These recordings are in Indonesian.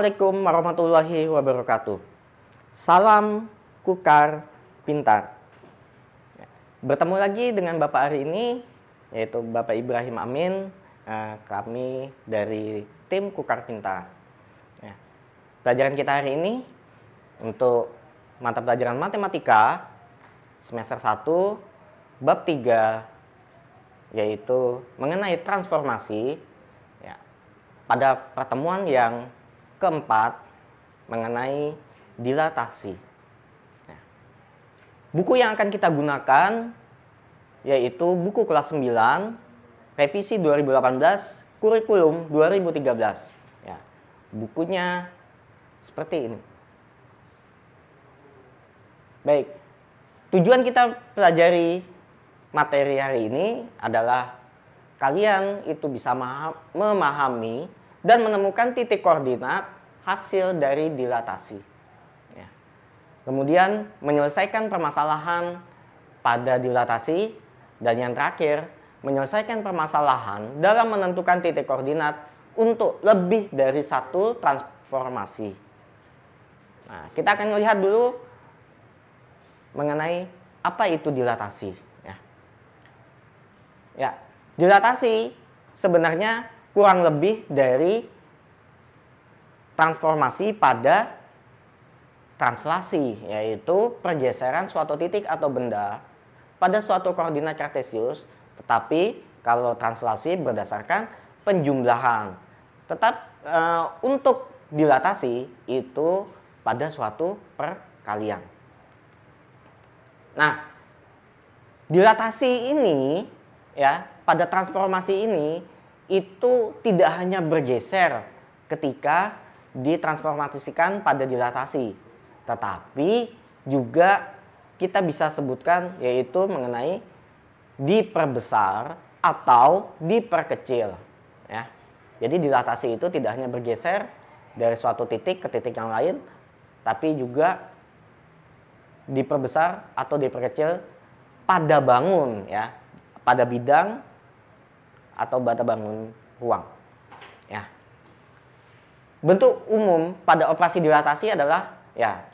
Assalamualaikum warahmatullahi wabarakatuh. Salam Kukar Pintar. Bertemu lagi dengan Bapak hari ini, yaitu Bapak Ibrahim Amin. Kami dari tim Kukar Pintar. Pelajaran kita hari ini untuk mata pelajaran matematika semester 1 bab 3, yaitu mengenai transformasi. Pada pertemuan yang keempat mengenai dilatasi. Buku yang akan kita gunakan yaitu buku kelas 9 revisi 2018 kurikulum 2013. Bukunya seperti ini. Baik, tujuan kita pelajari materi hari ini adalah kalian itu bisa memahami dan menemukan titik koordinat hasil dari dilatasi. Kemudian menyelesaikan permasalahan pada dilatasi, dan yang terakhir menyelesaikan permasalahan dalam menentukan titik koordinat untuk lebih dari satu transformasi. Kita akan melihat dulu mengenai apa itu dilatasi. Dilatasi sebenarnya kurang lebih dari transformasi pada translasi, yaitu pergeseran suatu titik atau benda pada suatu koordinat kartesius, tetapi kalau translasi berdasarkan penjumlahan. Untuk dilatasi itu pada suatu perkalian. Dilatasi ini pada transformasi ini itu tidak hanya bergeser ketika ditransformasikan pada dilatasi, tetapi juga kita bisa sebutkan yaitu mengenai diperbesar atau diperkecil. Jadi dilatasi itu tidak hanya bergeser dari suatu titik ke titik yang lain, tapi juga diperbesar atau diperkecil pada bangun, pada bidang atau pada bangun ruang. Bentuk umum pada operasi dilatasi adalah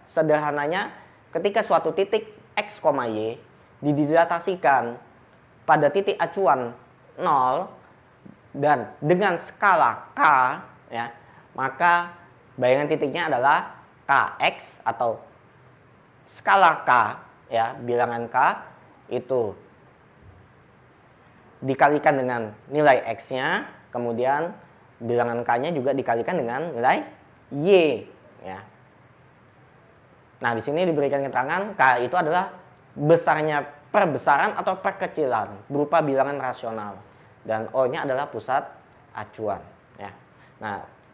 sederhananya ketika suatu titik X, Y didilatasikan pada titik acuan 0 dan dengan skala K, maka bayangan titiknya adalah Kx atau skala K, bilangan K itu dikalikan dengan nilai X-nya, kemudian bilangan K-nya juga dikalikan dengan nilai Y. Di sini diberikan keterangan K itu adalah besarnya perbesaran atau perkecilan berupa bilangan rasional, dan O-nya adalah pusat acuan.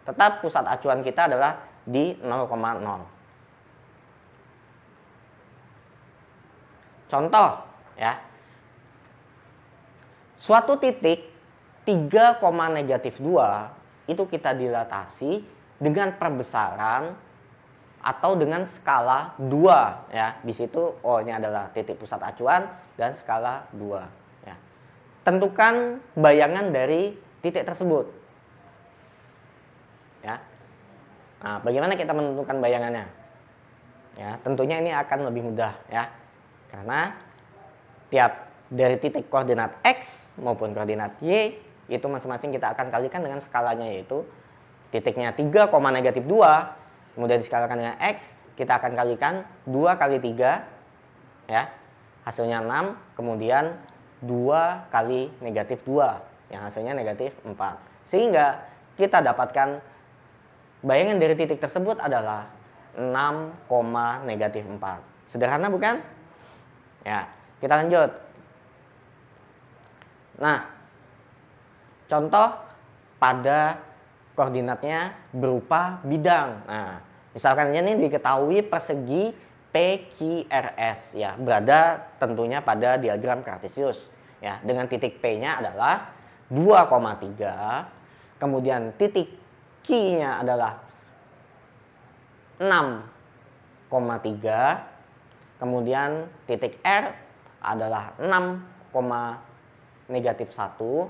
Tetap pusat acuan kita adalah di 0,0. Contoh, suatu titik 3,-2 itu kita dilatasi dengan perbesaran atau dengan skala 2. Di situ O-nya adalah titik pusat acuan dan skala 2. Tentukan bayangan dari titik tersebut. Bagaimana kita menentukan bayangannya? Tentunya ini akan lebih mudah, karena tiap dari titik koordinat X maupun koordinat Y itu masing-masing kita akan kalikan dengan skalanya, yaitu titiknya 3,-2, kemudian diskalakan dengan X, kita akan kalikan 2 kali 3, hasilnya 6, kemudian 2 kali -2, yang hasilnya -4. Sehingga kita dapatkan bayangan dari titik tersebut adalah 6,-4. Sederhana bukan? Kita lanjut. Contoh pada koordinatnya berupa bidang. Misalkan ini diketahui persegi PQRS, berada tentunya pada diagram kartesius. Dengan titik P-nya adalah 2,3, kemudian titik Q-nya adalah 6,3, kemudian titik R adalah 6,-1,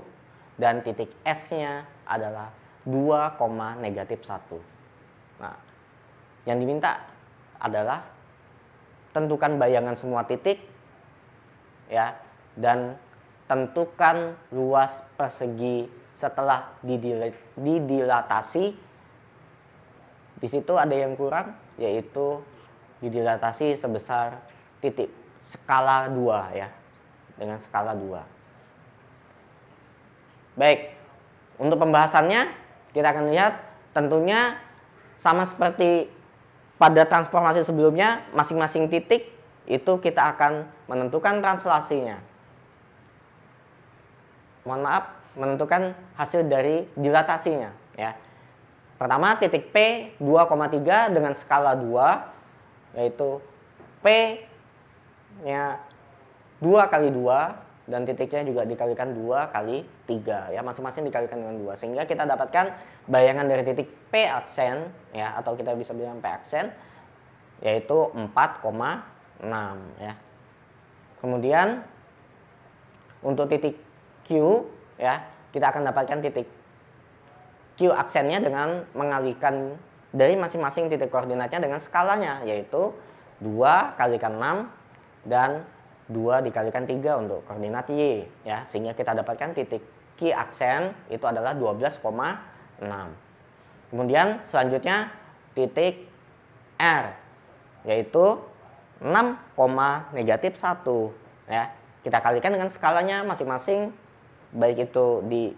dan titik S-nya adalah 2,-1. Nah, yang diminta adalah tentukan bayangan semua titik, ya, dan tentukan luas persegi setelah didilatasi. Di situ ada yang kurang, yaitu didilatasi sebesar titik skala 2 ya, dengan skala 2. Baik, untuk pembahasannya kita akan lihat tentunya sama seperti pada transformasi sebelumnya, masing-masing titik itu kita akan menentukan translasinya. Mohon maaf, menentukan hasil dari dilatasinya ya. Pertama titik P 2,3 dengan skala 2, yaitu P nya 2 kali 2 dan titiknya juga dikalikan 2 kali 3 ya, masing-masing dikalikan dengan 2 sehingga kita dapatkan bayangan dari titik P aksen ya, atau kita bisa bilang P aksen, yaitu 4,6 ya. Kemudian untuk titik Q ya, kita akan dapatkan titik Q aksennya dengan mengalihkan dari masing-masing titik koordinatnya dengan skalanya, yaitu 2 kalikan 6 dan 2 dikalikan 3 untuk koordinat Y ya, sehingga kita dapatkan titik Q aksen itu adalah 12,6. Kemudian selanjutnya titik R, yaitu 6, -1 ya. Kita kalikan dengan skalanya masing-masing, baik itu di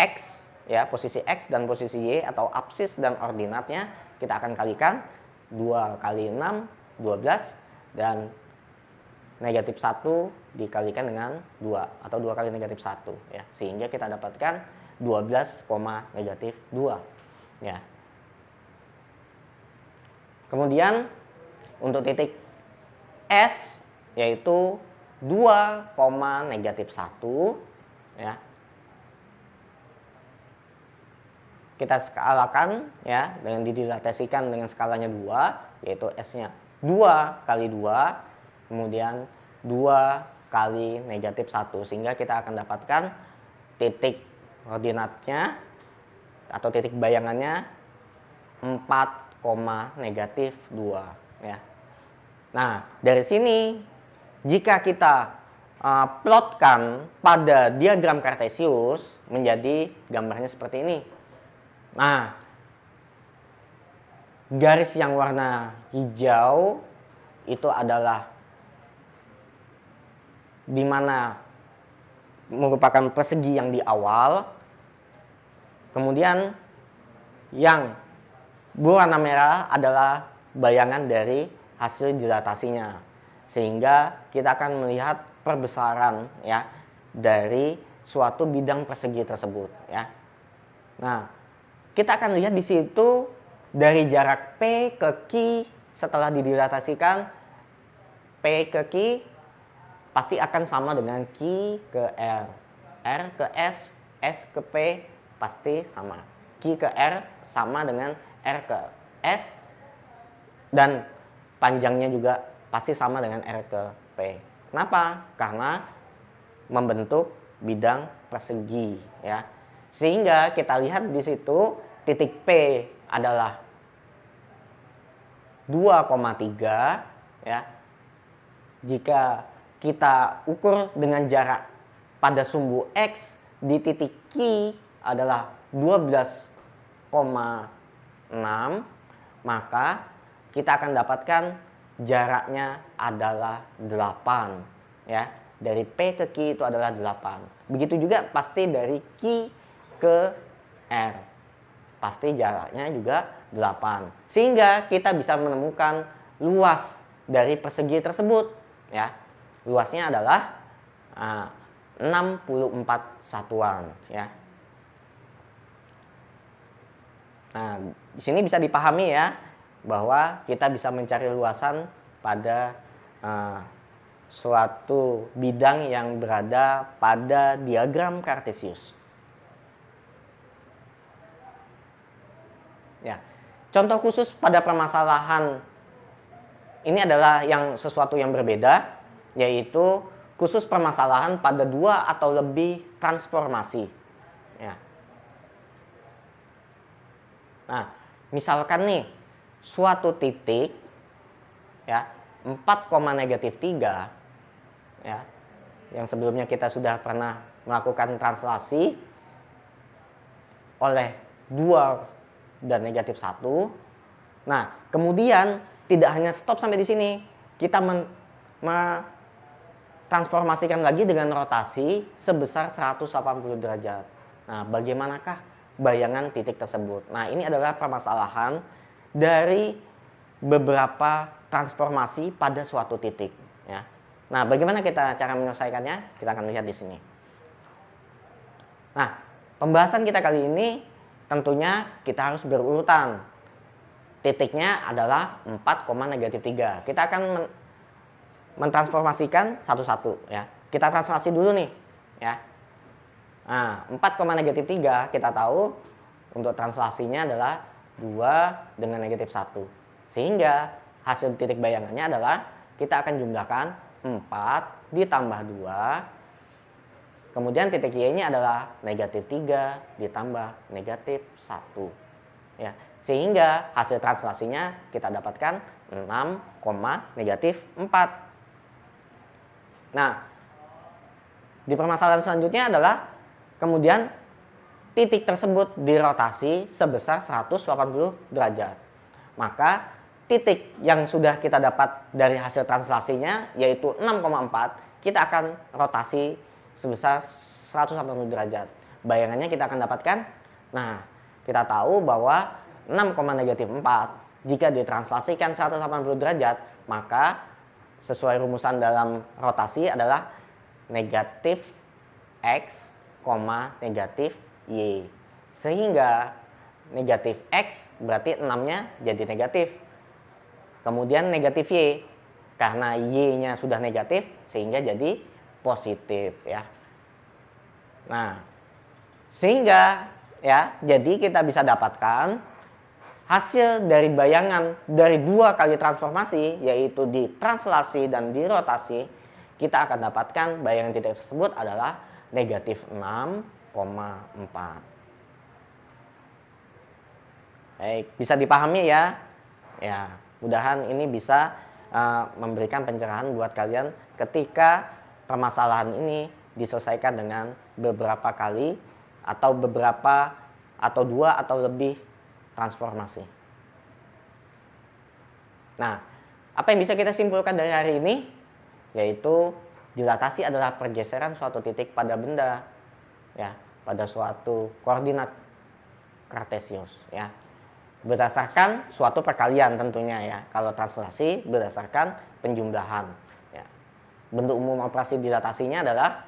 X ya, posisi X dan posisi Y, atau apsis dan ordinatnya kita akan kalikan 2 kali 6 12 dan -1 dikalikan dengan 2 atau 2 kali -1 ya, sehingga kita dapatkan 12, -2 ya. Kemudian untuk titik S, yaitu 2, -1 ya. Kita skalakan ya, dengan didilatasikan dengan skalanya 2, yaitu S-nya 2 kali 2, kemudian 2 kali -1, sehingga kita akan dapatkan titik koordinatnya atau titik bayangannya 4, -2 ya. Nah, dari sini jika kita plotkan pada diagram Cartesius, menjadi gambarnya seperti ini. Nah, garis yang warna hijau itu adalah di mana merupakan persegi yang di awal. Kemudian yang berwarna merah adalah bayangan dari hasil dilatasinya, sehingga kita akan melihat perbesaran ya dari suatu bidang persegi tersebut ya. Nah, kita akan lihat di situ dari jarak P ke Q setelah didilatasikan, P ke Q pasti akan sama dengan Q ke R, R ke S, S ke P pasti sama, Q ke R sama dengan R ke S, dan panjangnya juga pasti sama dengan R ke P. Kenapa? Karena membentuk bidang persegi ya. Sehingga kita lihat di situ titik P adalah 2,3 ya. Jika kita ukur dengan jarak pada sumbu X di titik Q adalah 12,6, maka kita akan dapatkan jaraknya adalah 8 ya. Dari P ke Q itu adalah 8. Begitu juga pasti dari Q ke R, pasti jaraknya juga 8. Sehingga kita bisa menemukan luas dari persegi tersebut ya. Luasnya adalah 64 satuan ya. Nah, di sini bisa dipahami ya bahwa kita bisa mencari luasan pada suatu bidang yang berada pada diagram Cartesius. Ya, contoh khusus pada permasalahan ini adalah sesuatu yang berbeda, yaitu khusus permasalahan pada 2 atau lebih transformasi. Ya. Nah, Misalkan nih, suatu titik ya 4,-3 ya, yang sebelumnya kita sudah pernah melakukan translasi oleh 2 dan -1. Nah, kemudian tidak hanya stop sampai di sini. Kita transformasikan lagi dengan rotasi sebesar 180 derajat. Nah, bagaimanakah bayangan titik tersebut? Nah, ini adalah permasalahan dari beberapa transformasi pada suatu titik, ya. Nah, bagaimana kita cara menyelesaikannya? Kita akan lihat di sini. Nah, pembahasan kita kali ini tentunya kita harus berurutan. Titiknya adalah 4,-3. Kita akan mentransformasikan satu-satu, ya. Kita transformasi dulu nih, ya. Nah, 4,-3 kita tahu untuk translasinya adalah 2 dengan -1. Sehingga hasil titik bayangannya adalah kita akan jumlahkan 4 ditambah 2. Kemudian titik Y-nya adalah -3 ditambah -1. Ya, sehingga hasil translasinya kita dapatkan 6,-4. Nah, di permasalahan selanjutnya adalah kemudian titik tersebut dirotasi sebesar 180 derajat. Maka titik yang sudah kita dapat dari hasil translasinya yaitu 6,4, kita akan rotasi sebesar 180 derajat. Bayangannya kita akan dapatkan, nah, kita tahu bahwa 6,-4 jika ditranslasikan 180 derajat, maka sesuai rumusan dalam rotasi adalah negatif X, negatif Y. Sehingga negatif X berarti 6-nya jadi negatif. Kemudian negatif Y, karena Y-nya sudah negatif sehingga jadi positif, ya. Nah, sehingga ya, jadi kita bisa dapatkan hasil dari bayangan dari 2 kali transformasi, yaitu di translasi dan di rotasi, kita akan dapatkan bayangan titik tersebut adalah negatif 6,4. Baik, bisa dipahami ya? Ya, mudahan ini bisa memberikan pencerahan buat kalian ketika permasalahan ini diselesaikan dengan beberapa kali atau beberapa atau 2 atau lebih transformasi. Nah, apa yang bisa kita simpulkan dari hari ini? Yaitu dilatasi adalah pergeseran suatu titik pada benda, ya, pada suatu koordinat kartesius, ya, berdasarkan suatu perkalian tentunya, ya. Kalau translasi berdasarkan penjumlahan, ya. Bentuk umum operasi dilatasinya adalah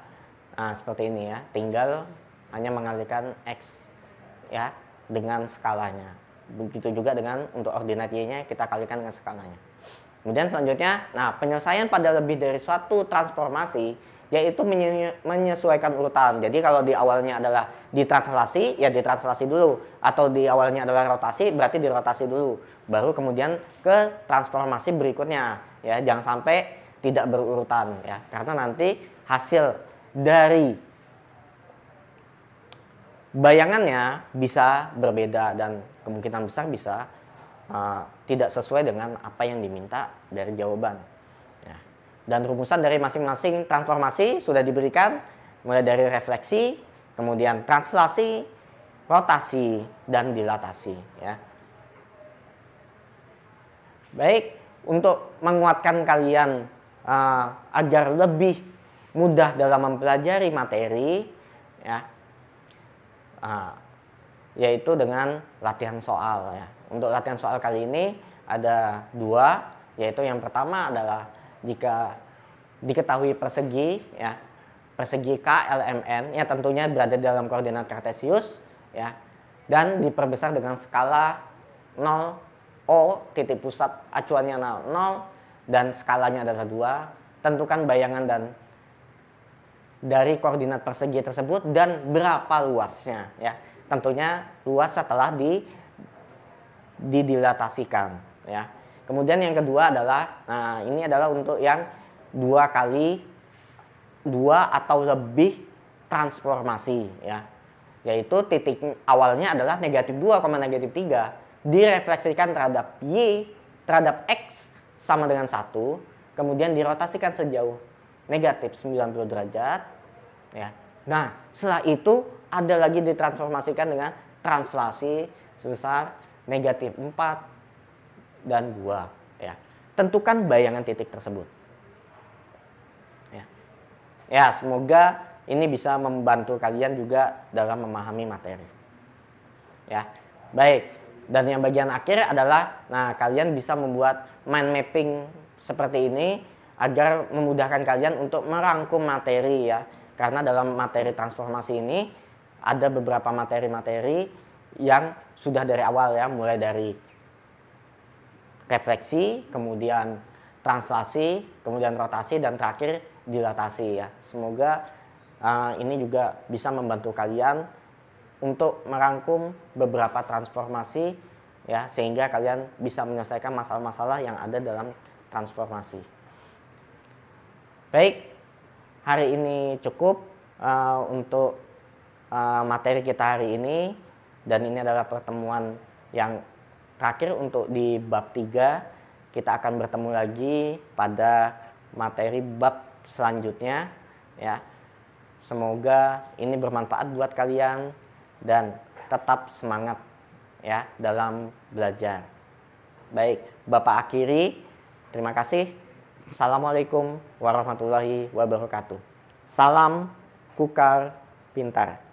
seperti ini, ya, tinggal hanya mengalihkan X, ya, dengan skalanya. Begitu juga dengan untuk ordinat Y-nya kita kalikan dengan skalanya. Kemudian selanjutnya, nah, penyelesaian pada lebih dari suatu transformasi yaitu menyesuaikan urutan. Jadi kalau di awalnya adalah ditranslasi, ya ditranslasi dulu, atau di awalnya adalah rotasi, berarti dirotasi dulu, baru kemudian ke transformasi berikutnya, ya. Jangan sampai tidak berurutan, ya, karena nanti hasil dari bayangannya bisa berbeda dan kemungkinan besar bisa tidak sesuai dengan apa yang diminta dari jawaban, ya. Dan rumusan dari masing-masing transformasi sudah diberikan, mulai dari refleksi, kemudian translasi, rotasi, dan dilatasi, ya. Baik, untuk menguatkan kalian agar lebih mudah dalam mempelajari materi, ya, yaitu dengan latihan soal, ya. Untuk latihan soal kali ini ada 2, yaitu yang pertama adalah jika diketahui persegi, ya, persegi KLMN, ya, tentunya berada dalam koordinat kartesius, ya, dan diperbesar dengan skala 0, O, titik pusat acuannya 0, dan skalanya adalah 2. Tentukan bayangan dan dari koordinat persegi tersebut dan berapa luasnya, ya. Tentunya luas setelah didilatasikan, ya. Kemudian yang kedua adalah, nah, ini adalah untuk yang 2 kali 2 atau lebih transformasi, ya. Yaitu titik awalnya adalah negatif 2, negatif 3. direfleksikan terhadap Y, terhadap X sama dengan 1, kemudian dirotasikan sejauh negatif 90 derajat. Ya. Nah, setelah itu ada lagi ditransformasikan dengan translasi sebesar negatif 4 dan 2. Ya. Tentukan bayangan titik tersebut. Ya, semoga ini bisa membantu kalian juga dalam memahami materi. Ya, baik. Dan yang bagian akhir adalah, nah kalian bisa membuat mind mapping seperti ini agar memudahkan kalian untuk merangkum materi ya. Karena dalam materi transformasi ini ada beberapa materi-materi yang sudah dari awal ya, mulai dari refleksi, kemudian translasi, kemudian rotasi, dan terakhir dilatasi ya. Semoga ini juga bisa membantu kalian untuk merangkum beberapa transformasi ya, sehingga kalian bisa menyelesaikan masalah-masalah yang ada dalam transformasi. Baik, hari ini cukup untuk materi kita hari ini, dan ini adalah pertemuan yang terakhir untuk di bab 3. Kita akan bertemu lagi pada materi bab selanjutnya ya. Semoga ini bermanfaat buat kalian dan tetap semangat ya dalam belajar. Baik, Bapak akhiri. Terima kasih. Assalamualaikum warahmatullahi wabarakatuh. Salam Kukar Pintar.